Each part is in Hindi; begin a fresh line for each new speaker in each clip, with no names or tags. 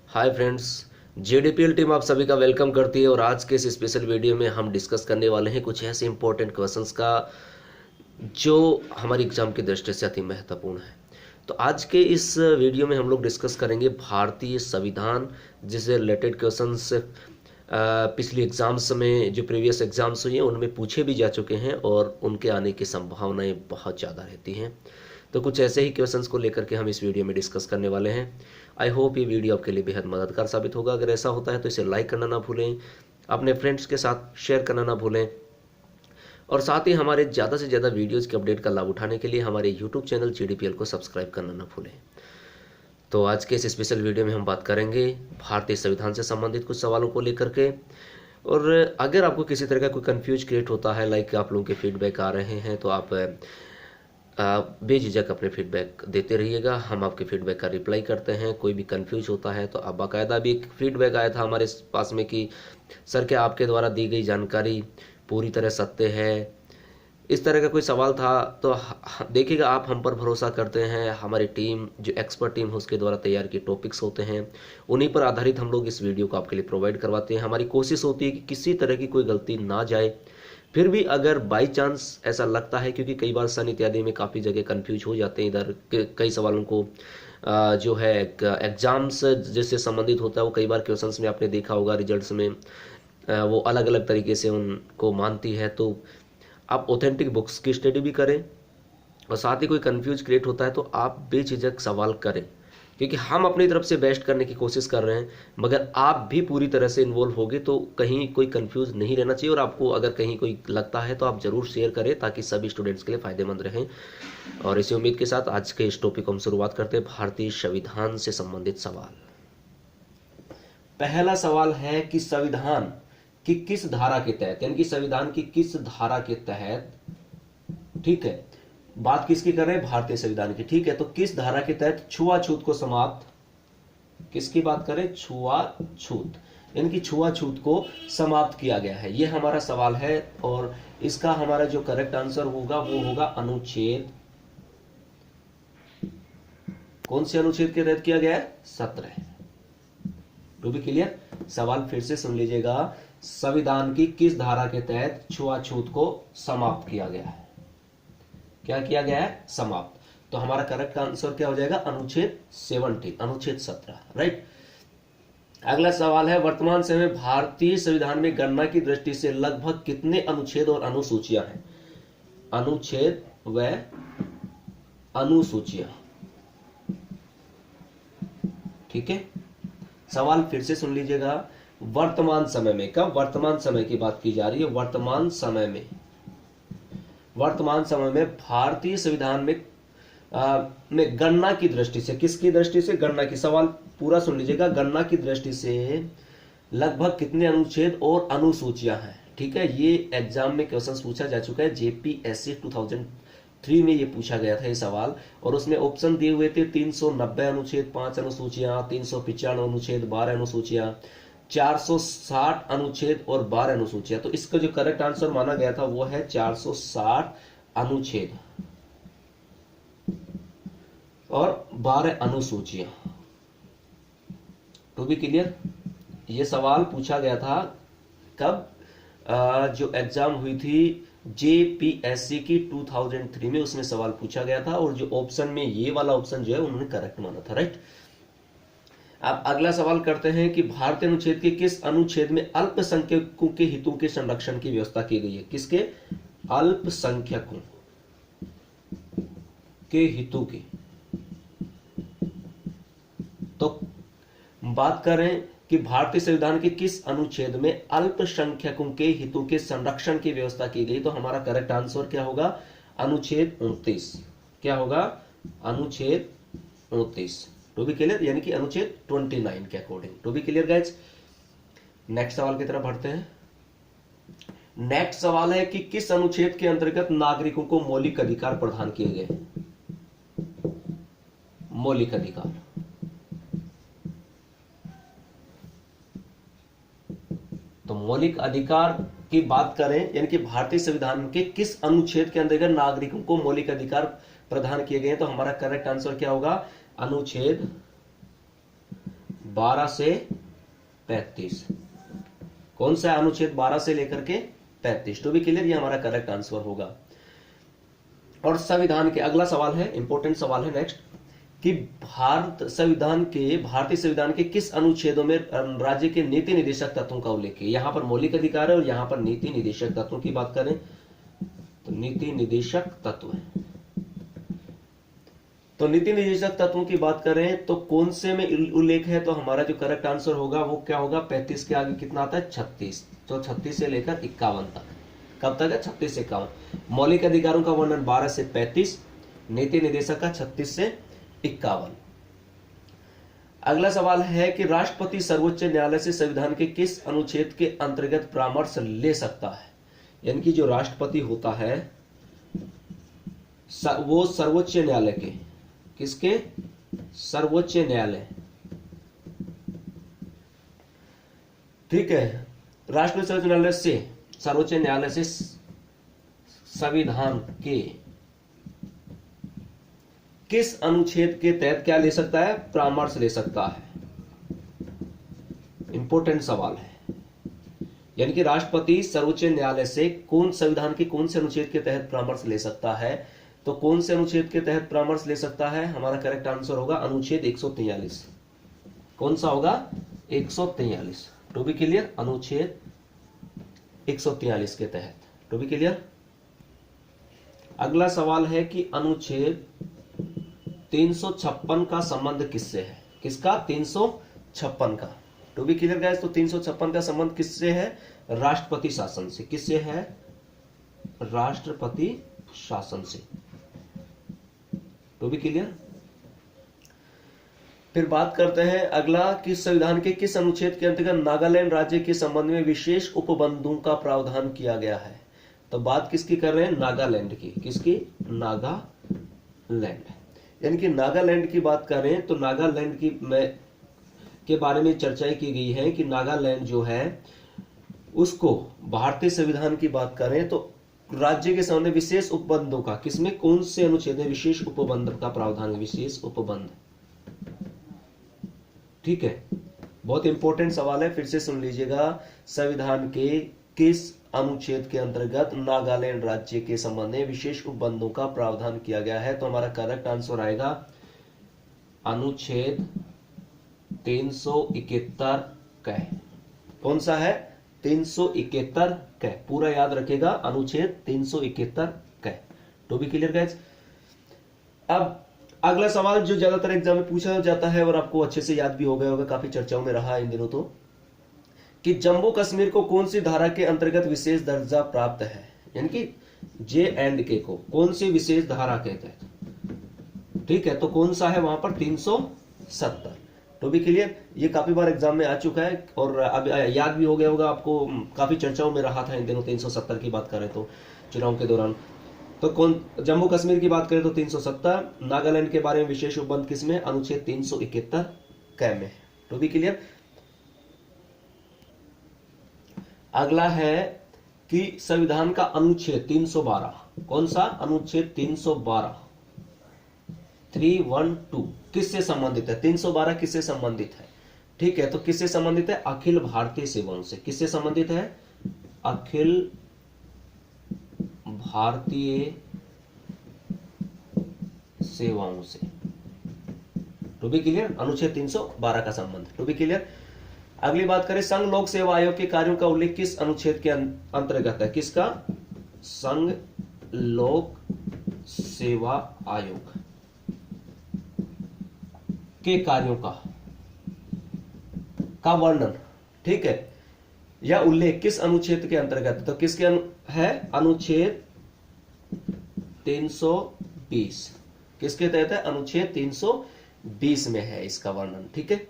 हाय फ्रेंड्स, जेडीपीएल टीम आप सभी का वेलकम करती है। और आज के इस स्पेशल वीडियो में हम डिस्कस करने वाले हैं कुछ ऐसे इंपॉर्टेंट क्वेश्चंस का जो हमारी एग्जाम की दृष्टि से अति महत्वपूर्ण है। तो आज के इस वीडियो में हम लोग डिस्कस करेंगे भारतीय संविधान जिससे रिलेटेड क्वेश्चंस पिछले एग्जाम्स में जो प्रीवियस एग्जाम्स हुए हैं उनमें पूछे भी जा चुके हैं और उनके आने की संभावनाएं बहुत ज़्यादा रहती हैं। तो कुछ ऐसे ही क्वेश्चंस को लेकर के हम इस वीडियो में डिस्कस करने वाले हैं। आई होप ये वीडियो आपके लिए बेहद मददगार साबित होगा। अगर ऐसा होता है तो इसे लाइक करना ना भूलें, अपने फ्रेंड्स के साथ शेयर करना ना भूलें और साथ ही हमारे ज़्यादा से ज़्यादा वीडियोज़ के अपडेट का लाभ उठाने के लिए हमारे यूट्यूब चैनल जेडीपीएल को सब्सक्राइब करना ना भूलें। तो आज के इस स्पेशल वीडियो में हम बात करेंगे भारतीय संविधान से संबंधित कुछ सवालों को लेकर के। और अगर आपको किसी तरह का कोई कंफ्यूज क्रिएट होता है, लाइक आप लोगों के फीडबैक आ रहे हैं, तो आप बेझिझक अपने फीडबैक देते रहिएगा। हम आपके फीडबैक का रिप्लाई करते हैं। कोई भी कंफ्यूज होता है तो आप बाकायदा भी एक फीडबैक आया था हमारे पास में कि सर क्या आपके द्वारा दी गई जानकारी पूरी तरह सत्य है, इस तरह का कोई सवाल था। तो देखिएगा, आप हम पर भरोसा करते हैं। हमारी टीम जो एक्सपर्ट टीम है उसके द्वारा तैयार किए टॉपिक्स होते हैं, उन्हीं पर आधारित हम लोग इस वीडियो को आपके लिए प्रोवाइड करवाते हैं। हमारी कोशिश होती है कि किसी तरह की कोई गलती ना जाए। फिर भी अगर बाई चांस ऐसा लगता है, क्योंकि कई बार सन इत्यादि में काफ़ी जगह कंफ्यूज हो जाते हैं, इधर कई सवालों को जो है एग्जाम्स जिससे संबंधित होता है वो कई बार क्वेश्चंस में आपने देखा होगा रिजल्ट्स में वो अलग अलग तरीके से उनको मानती है। तो आप ऑथेंटिक बुक्स की स्टडी भी करें और साथ ही कोई कंफ्यूज क्रिएट होता है तो आप बेझिझक सवाल करें, क्योंकि हम अपनी तरफ से बेस्ट करने की कोशिश कर रहे हैं। मगर आप भी पूरी तरह से इन्वॉल्व होगे तो कहीं कोई कंफ्यूज नहीं रहना चाहिए। और आपको अगर कहीं कोई लगता है तो आप ज़रूर शेयर करें ताकि सभी स्टूडेंट्स के लिए फ़ायदेमंद रहें। और इसी उम्मीद के साथ आज के इस टॉपिक को हम शुरुआत करते हैं भारतीय संविधान से संबंधित सवाल। पहला सवाल है कि संविधान की किस धारा के तहत, यानी कि संविधान की किस धारा के तहत, ठीक है, बात किसकी कर रहे हैं, भारतीय संविधान की, ठीक है। तो किस धारा के तहत छुआछूत को समाप्त, किसकी बात करें, छुआछूत, यानी कि छुआछूत को समाप्त किया गया है, यह हमारा सवाल है। और इसका हमारा जो करेक्ट आंसर होगा वो होगा अनुच्छेद, कौन से अनुच्छेद के तहत किया गया है, 17। टू बी क्लियर, सवाल फिर से सुन लीजिएगा, संविधान की किस धारा के तहत छुआछूत को समाप्त किया गया है, क्या किया गया है, समाप्त। तो हमारा करेक्ट आंसर क्या हो जाएगा, अनुच्छेद 17, अनुच्छेद 17, राइट। अगला सवाल है, वर्तमान समय में भारतीय संविधान में गणना की दृष्टि से लगभग कितने अनुच्छेद और अनुसूचियां हैं, अनुच्छेद व अनुसूचियां, ठीक है। सवाल फिर से सुन लीजिएगा, वर्तमान समय में, कब, वर्तमान समय की बात की जा रही है, वर्तमान समय में भारतीय संविधान में गणना की दृष्टि से, किसकी दृष्टि से, गणना की, सवाल पूरा सुन लीजिएगा, गणना की दृष्टि से लगभग कितने अनुच्छेद और अनुसूचियां हैं, ठीक है। ये एग्जाम में क्वेश्चन पूछा जा चुका है, जेपीएससी 2003 में ये पूछा गया था ये सवाल। और उसमें ऑप्शन दिए हुए थे 390 अनुच्छेद 5 अनुसूचियां, 395 अनुच्छेद 12 अनुसूचियां, 460 अनुच्छेद और 12 अनुसूचियां। तो इसका जो करेक्ट आंसर माना गया था वो है 460 अनुच्छेद और 12 अनुसूचियां। टू बी क्लियर, ये सवाल पूछा गया था कब, जो एग्जाम हुई थी जेपीएससी की 2003 में, उसमें सवाल पूछा गया था। और जो ऑप्शन में ये वाला ऑप्शन जो है उन्होंने करेक्ट माना था, राइट। अब अगला सवाल करते हैं कि भारतीय अनुच्छेद के किस अनुच्छेद में अल्पसंख्यकों के हितों के संरक्षण की व्यवस्था की गई है, किसके, अल्पसंख्यकों के हितों की। तो बात करें कि भारतीय संविधान के किस अनुच्छेद में अल्पसंख्यकों के हितों के संरक्षण की व्यवस्था की गई, तो हमारा करेक्ट आंसर क्या होगा, अनुच्छेद 29, क्या होगा, अनुच्छेद 29। टू बी क्लियर, यानी कि अनुच्छेद 29 के according. To be clear guys, next सवाल की तरफ बढ़ते हैं। नेक्स्ट सवाल है कि किस अनुच्छेद के अंतर्गत नागरिकों को मौलिक अधिकार प्रदान किए गए, मौलिक अधिकार। तो मौलिक अधिकार की बात करें, यानी कि भारतीय संविधान के किस अनुच्छेद के अंतर्गत नागरिकों को मौलिक अधिकार प्रदान किए गए, तो हमारा करेक्ट आंसर क्या होगा, अनुच्छेद 12 से 35। कौन सा अनुच्छेद 12 से लेकर के 35? टू बी क्लियर, ये हमारा करेक्ट आंसर होगा। और संविधान के अगला सवाल है, इंपॉर्टेंट सवाल है नेक्स्ट, कि भारतीय संविधान के किस अनुच्छेदों में राज्य के नीति निदेशक तत्वों का उल्लेख है? यहां पर मौलिक अधिकार है और यहां पर नीति निदेशक तत्वों की बात करें तो नीति निदेशक तत्व है। तो नीति निदेशक तत्वों की बात करें तो कौन से में उल्लेख है? तो हमारा जो करेक्ट आंसर होगा वो क्या होगा? 35 के आगे कितना आता है? 36। तो 36 से लेकर 51 तक। कब तक है? 36 से 51। मौलिक अधिकारों का वर्णन 12 से 35, नीति निदेशक का 36 से 51। अगला सवाल है कि राष्ट्रपति सर्वोच्च न्यायालय से संविधान के किस अनुच्छेद के अंतर्गत परामर्श ले सकता है? यानी कि जो राष्ट्रपति होता है वो सर्वोच्च न्यायालय के, किसके? सर्वोच्च न्यायालय, ठीक है। राष्ट्रपति सर्वोच्च न्यायालय से संविधान के किस अनुच्छेद के तहत क्या ले सकता है? परामर्श ले सकता है। इंपॉर्टेंट सवाल है। यानी कि राष्ट्रपति सर्वोच्च न्यायालय से संविधान के कौन से अनुच्छेद के तहत परामर्श ले सकता है? तो कौन से अनुच्छेद के तहत परामर्श ले सकता है? हमारा करेक्ट आंसर होगा अनुच्छेद 143। कौन सा होगा? 143। टू बी क्लियर, अनुच्छेद 143 के तहत। To be clear. अगला सवाल है कि अनुच्छेद 356 का संबंध किससे है? किसका? 356 का। टू बी क्लियर गाइस, तो 356 का संबंध किससे है? राष्ट्रपति शासन से। किससे है? राष्ट्रपति शासन से। To be clear. फिर बात करते हैं अगला कि संविधान के किस अनुच्छेद के अंतर्गत नागालैंड राज्य के संबंध में विशेष उपबंधों का प्रावधान किया गया है? तो बात किसकी कर रहे हैं? नागालैंड की। किसकी? नागालैंड। यानी कि नागालैंड की बात करें तो नागालैंड के बारे में चर्चा की गई है कि नागालैंड जो है उसको भारतीय संविधान की बात करें तो राज्य के सामने विशेष उपबंधों का, किसमें? कौन से अनुच्छेद में विशेष उपबंध का प्रावधान है? विशेष उपबंध, ठीक है। बहुत इंपॉर्टेंट सवाल है, फिर से सुन लीजिएगा। संविधान के किस अनुच्छेद के अंतर्गत नागालैंड राज्य के संबंध में विशेष उपबंधों का प्रावधान किया गया है? तो हमारा करेक्ट आंसर आएगा अनुच्छेद 371 क। कौन सा है? 371 क। पूरा याद रखेगा, अनुच्छेद 371 क। To be clear guys. अब अगला सवाल जो ज्यादातर एग्जाम में पूछा जाता है और आपको अच्छे से याद भी हो गया होगा, काफी चर्चाओं में रहा इन दिनों, तो कि जम्मू कश्मीर को कौन सी धारा के अंतर्गत विशेष दर्जा प्राप्त है? यानी कि J&K को कौन सी विशेष धारा के तहत? ठीक है, तो कौन सा है वहां पर? 370। तो भी क्लियर, ये काफी बार एग्जाम में आ चुका है और अब याद भी हो गया होगा आपको, काफी चर्चाओं में रहा था इन दिनों। 370 की बात करें तो चुनाव के दौरान, तो कौन? जम्मू कश्मीर की बात करें तो 370। नागालैंड के बारे में विशेष उपबंध किसमें? अनुच्छेद 371 क में। तो भी क्लियर। अगला है कि संविधान का अनुच्छेद 312, कौन सा? अनुच्छेद 312 312 किससे संबंधित है? 312 किससे संबंधित है? ठीक है, तो किससे संबंधित है? अखिल भारतीय सेवाओं से। किससे संबंधित है? अखिल भारतीय सेवाओं से। टू बी क्लियर, अनुच्छेद 312 का संबंध। To be clear. अगली बात करें, संघ लोक सेवा आयोग के कार्यों का उल्लेख किस अनुच्छेद के अंतर्गत है? किसका? संघ लोक सेवा आयोग के कार्यों का वर्णन, ठीक है, या उल्लेख किस अनुच्छेद के अंतर्गत? तो किसके है? अनुच्छेद 320। किसके तहत है? अनुच्छेद 320 में है इसका वर्णन, ठीक है।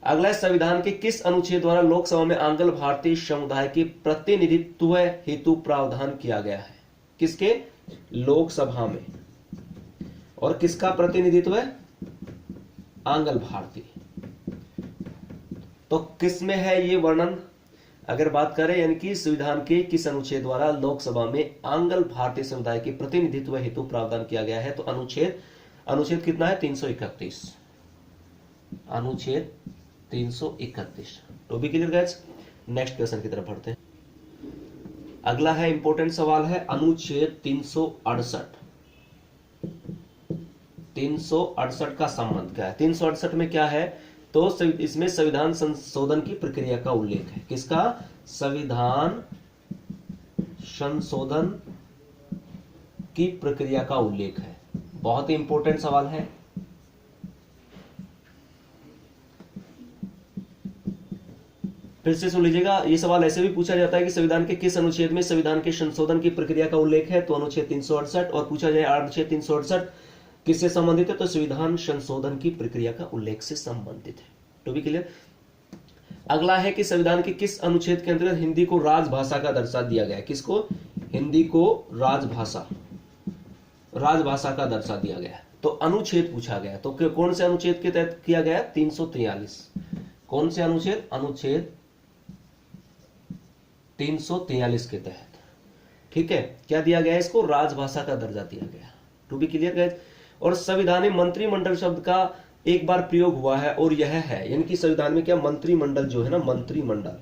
अगला, संविधान के किस अनुच्छेद द्वारा लोकसभा में आंग्ल भारतीय समुदाय के प्रतिनिधित्व हेतु प्रावधान किया गया है? किसके? लोकसभा में। और किसका प्रतिनिधित्व है? आंग्ल भारतीय। तो किसमें है ये वर्णन? अगर बात करें यानी कि संविधान के किस अनुच्छेद द्वारा लोकसभा में आंग्ल भारतीय समुदाय के प्रतिनिधित्व हेतु प्रावधान किया गया है? तो अनुच्छेद कितना है? 331। अनुच्छेद 331। तो भी क्लियर गाइस। नेक्स्ट क्वेश्चन की तरफ बढ़ते हैं। अगला है इंपॉर्टेंट सवाल है अनुच्छेद 368। 368 का संबंध क्या है? 368 में क्या है? तो इसमें संविधान संशोधन की प्रक्रिया का उल्लेख है। किसका? संविधान संशोधन की प्रक्रिया का उल्लेख है। बहुत ही इंपॉर्टेंट सवाल है। फिर से सुन लीजिएगा, ये सवाल ऐसे भी पूछा जाता है कि संविधान के किस अनुच्छेद में संविधान के संशोधन की प्रक्रिया का उल्लेख है? तो अनुच्छेद 368। और पूछा जाए अनुच्छेद 368 किससे संबंधित है? तो संविधान संशोधन की प्रक्रिया का उल्लेख से संबंधित है। तो भी क्लियर। अगला है कि संविधान के किस अनुच्छेद के अंतर्गत हिंदी को राजभाषा का दर्जा दिया गया है? किसको? हिंदी को राजभाषा का दर्जा दिया गया है। तो अनुच्छेद पूछा गया, तो कौन से अनुच्छेद के तहत किया गया? 343। कौन से अनुच्छेद? अनुच्छेद 343 के तहत। ठीक है, क्या दिया गया? इसको राजभाषा का दर्जा दिया गया। To be clear guys. और संविधान में मंत्रिमंडल शब्द का एक बार प्रयोग हुआ है और यह है, यानी कि संविधान में क्या मंत्रिमंडल जो है ना, मंत्रिमंडल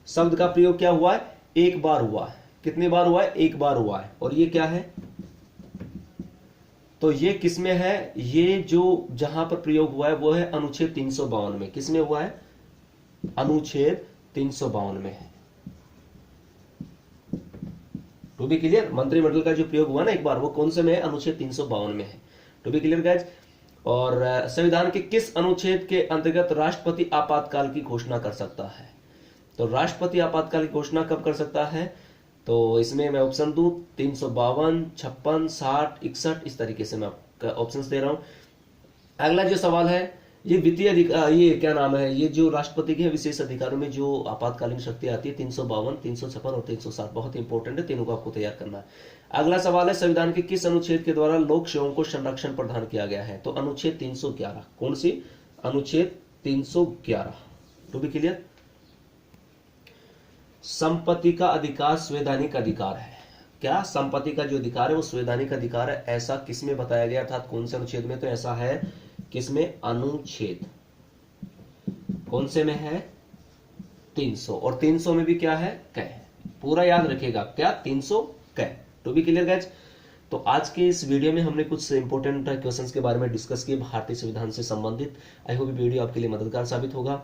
शब्द का प्रयोग क्या हुआ है? एक बार हुआ है। कितनी बार हुआ है? एक बार हुआ है। और ये क्या है? तो ये किसमें है? ये जो जहां पर प्रयोग हुआ है वो है अनुच्छेद 352 में। किसमें हुआ है? अनुच्छेद 352 में है। To be clear. मंत्रिमंडल का जो प्रयोग हुआ ना एक बार, वो कौन से में है? अनुच्छेद 352 में है। To be clear guys. और संविधान के किस अनुच्छेद के अंतर्गत राष्ट्रपति आपातकाल की घोषणा कर सकता है? तो राष्ट्रपति आपातकाल की घोषणा कब कर सकता है? तो इसमें मैं ऑप्शन दूं 352, 56, 60, 61, इस तरीके से मैं ऑप्शन दे रहा हूं। अगला जो सवाल है, ये वित्तीय अधिकार, ये क्या नाम है, ये जो राष्ट्रपति के विशेष अधिकारों में जो आपातकालीन शक्ति आती है 352, 356 और 360, बहुत इंपॉर्टेंट है, तीनों को आपको तैयार करना है। अगला सवाल है संविधान के किस अनुच्छेद के द्वारा लोक सेवकों को संरक्षण प्रदान किया गया है? तो अनुच्छेद 311। कौन सी? अनुच्छेद 311। To be clear. संपत्ति का अधिकार संवैधानिक अधिकार है। क्या? संपत्ति का जो अधिकार है वो संवैधानिक अधिकार है, ऐसा किसमें बताया गया था? कौन से अनुच्छेद में? तो ऐसा है किसमें? अनुच्छेद कौन से में है? 300। और 300 में भी क्या है? क। पूरा याद रखिएगा, क्या? 300 क। To be clear guys. तो आज के इस वीडियो में हमने कुछ इंपॉर्टेंट क्वेश्चंस के बारे में डिस्कस किए भारतीय संविधान से संबंधित। आई होप वीडियो आपके लिए मददगार साबित होगा।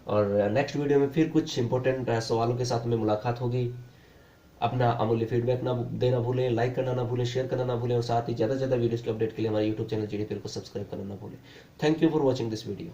और नेक्स्ट वीडियो में फिर कुछ इंपॉर्टेंट सवालों के साथ में मुलाकात होगी। अपना अमूल्य फीडबैक ना देना भूलें, लाइक करना ना भूलें, शेयर करना ना भूलें और साथ ही ज़्यादा से ज़्यादा वीडियोस के अपडेट के लिए हमारे यूट्यूब चैनल GD Pil को सब्सक्राइब करना ना भूलें। Thank you for watching this video.